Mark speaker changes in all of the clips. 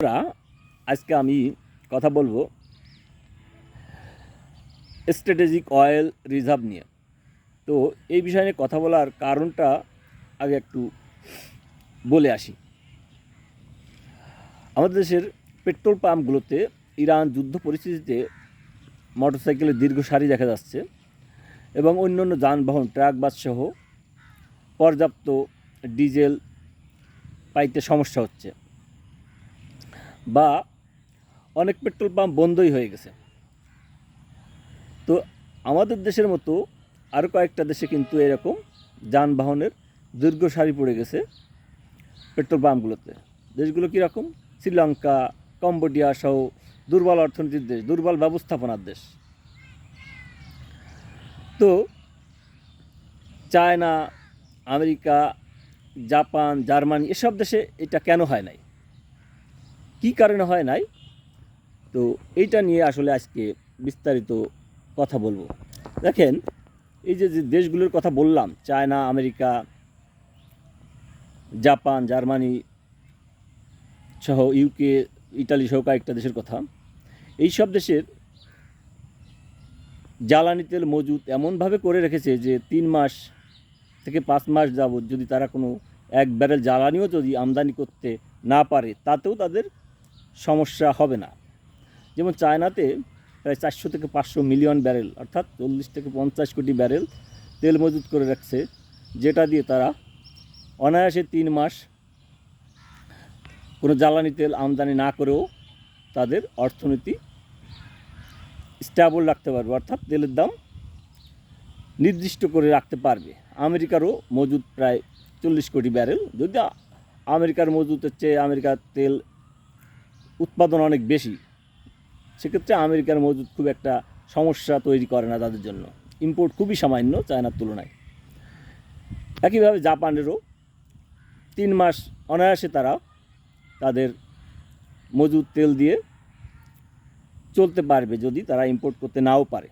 Speaker 1: বন্ধুরা, আজকে আমি কথা বলবো স্ট্র্যাটেজিক অয়েল রিজার্ভ নিয়ে। তো এই বিষয় নিয়ে কথা বলার কারণটা আগে একটু বলে আসি। আমাদের দেশের পেট্রোল পাম্পগুলোতে ইরান যুদ্ধ পরিস্থিতিতে মোটরসাইকেলের দীর্ঘ সারি দেখা যাচ্ছে এবং অন্যান্য যানবাহন ট্রাক বাস সহ পর্যাপ্ত ডিজেল পাইতে সমস্যা হচ্ছে বা অনেক পেট্রোল পাম্প বন্ধই হয়ে গেছে। তো আমাদের দেশের মতো আরও কয়েকটা দেশে কিন্তু এরকম যানবাহনের দীর্ঘ সারি পড়ে গেছে পেট্রোল পাম্পগুলোতে। দেশগুলো কীরকম? শ্রীলঙ্কা, কম্বোডিয়া সহ দুর্বল অর্থনীতির দেশ, দুর্বল ব্যবস্থাপনার দেশ। তো চায়না, আমেরিকা, জাপান, জার্মানি এসব দেশে এটা কেন হয় নাই, কী কারণে হয় নাই, তো এইটা নিয়ে আসলে আজকে বিস্তারিত কথা বলবো। দেখেন, এই যে দেশগুলোর কথা বললাম, চায়না, আমেরিকা, জাপান, জার্মানি সহ ইউকে, ইটালি সহ কয়েকটা দেশের কথা, এই সব দেশের জ্বালানি তেল মজুত এমনভাবে করে রেখেছে যে 3 মাস থেকে 5 মাস যাবত যদি তারা কোনো এক ব্যারেল জ্বালানিও যদি আমদানি করতে না পারে, তাতেও তাদের সমস্যা হবে না। যেমন চায়নাতে প্রায় 400 থেকে 500 মিলিয়ন ব্যারেল, অর্থাৎ 40 থেকে 50 কোটি ব্যারেল তেল মজুত করে রাখছে, যেটা দিয়ে তারা অনায়াসে 3 মাস কোনো জ্বালানি তেল আমদানি না করেও তাদের অর্থনীতি স্টেবল রাখতে পারবে, অর্থাৎ তেলের দাম নির্দিষ্ট করে রাখতে পারবে। আমেরিকারও মজুদ প্রায় 40 কোটি ব্যারেল, যদি আমেরিকার মজুদের চেয়ে আমেরিকার তেল উৎপাদন অনেক বেশি, সেক্ষেত্রে আমেরিকার মজুদ খুব একটা সমস্যা তৈরি করে না তাদের জন্য, ইম্পোর্ট খুবই সামান্য চায়নার তুলনায়। একইভাবে জাপানেরও 3 মাস অনায়াসে তারা তাদের মজুদ তেল দিয়ে চলতে পারবে যদি তারা ইম্পোর্ট করতে নাও পারে।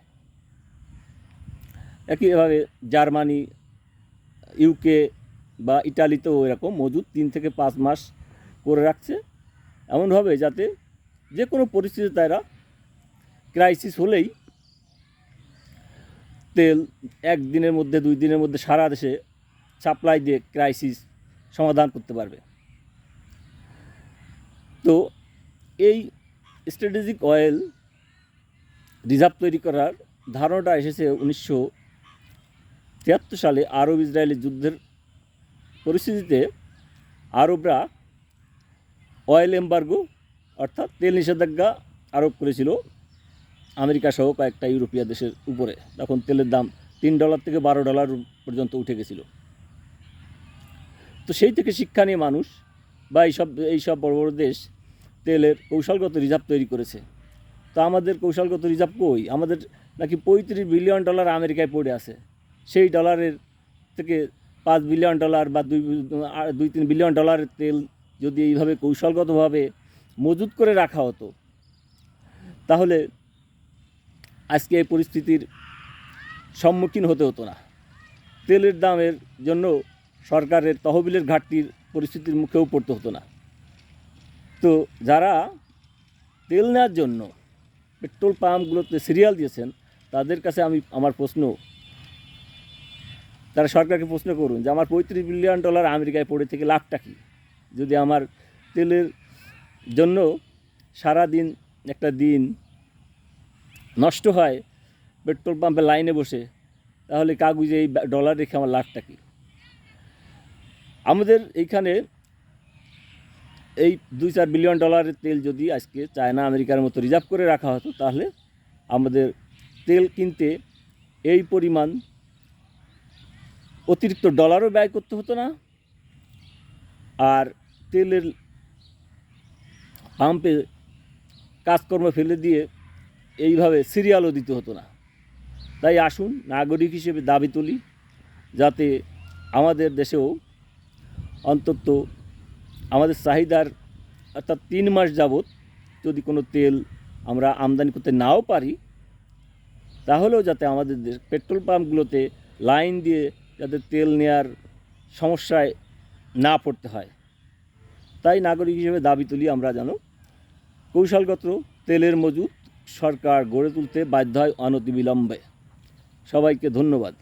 Speaker 1: একইভাবে জার্মানি, ইউকে বা ইটালিতেও এরকম মজুদ 3 থেকে 5 মাস করে রাখছে, এমনভাবে যাতে যে কোনো পরিস্থিতিতে তারা ক্রাইসিস হলেই তেল 1 দিনের মধ্যে 2 দিনের মধ্যে সারা দেশে সাপ্লাই দিয়ে ক্রাইসিস সমাধান করতে পারবে। তো এই স্ট্র্যাটেজিক অয়েল রিজার্ভ তৈরি করার ধারণাটা এসেছে 1973 সালে আরব ইসরায়েলি যুদ্ধের পরিস্থিতিতে। আরবরা অয়েল এম্বার্গো, অর্থাৎ তেল নিষেধাজ্ঞা আরোপ করেছিল আমেরিকা সহ কয়েকটা ইউরোপীয় দেশের উপরে। তখন তেলের দাম $3 থেকে $12 পর্যন্ত উঠে গেছিল। তো সেই থেকে শিক্ষা নিয়ে মানুষ বা এইসব বড় বড় দেশ তেলের কৌশলগত রিজার্ভ তৈরি করেছে। তো আমাদের কৌশলগত রিজার্ভ কই? আমাদের নাকি $35 বিলিয়ন আমেরিকায় পড়ে আছে। সেই ডলারের থেকে $5 বিলিয়ন বা 2-3 বিলিয়ন ডলারের তেল যদি এইভাবে কৌশলগতভাবে মজুত করে রাখা হতো, তাহলে আজকে এই পরিস্থিতির সম্মুখীন হতে হতো না। তেলের দামের জন্য সরকারের তহবিলের ঘাটতির পরিস্থিতির মুখেও পড়তে হতো না। তো যারা তেল নেওয়ার জন্য পেট্রোল পাম্পগুলোতে সিরিয়াল দিয়েছেন, তাদের কাছে আমার প্রশ্ন, তারা সরকারকে প্রশ্ন করুন যে আমার $35 বিলিয়ন আমেরিকায় পড়ে থেকে লাভটা কী? যদি আমার তেলের জন্য সারা দিন একটা দিন নষ্ট হয় পেট্রোল পাম্পে লাইনে বসে, তাহলে কাগজে এই ডলার রেখে আমার লাভটা কী? আমাদের এইখানে এই $2-4 বিলিয়ন তেল যদি আজকে চায়না, আমেরিকার মতো রিজার্ভ করে রাখা হতো, তাহলে আমাদের তেল কিনতে এই পরিমাণ অতিরিক্ত ডলারও ব্যয় করতে হতো না, আর তেলের পাম্পে কাজকর্ম ফেলে দিয়ে এইভাবে সিরিয়ালও দিতে হতো না। তাই আসুন নাগরিক হিসেবে দাবি তুলি, যাতে আমাদের দেশেও অন্তত আমাদের চাহিদার, অর্থাৎ 3 মাস যাবত যদি কোনো তেল আমরা আমদানি করতে নাও পারি, তাহলেও যাতে আমাদের পেট্রোল পাম্পগুলোতে লাইন দিয়ে যাতে তেল নেওয়ার সমস্যায় না পড়তে হয়। তাই নাগরিক হিসেবে দাবি তুলি আমরা যেন কৌশলগত তেলের মজুত সরকার গড়ে তুলতে বাধ্য হয় অনতিবিলম্বে। সবাইকে ধন্যবাদ।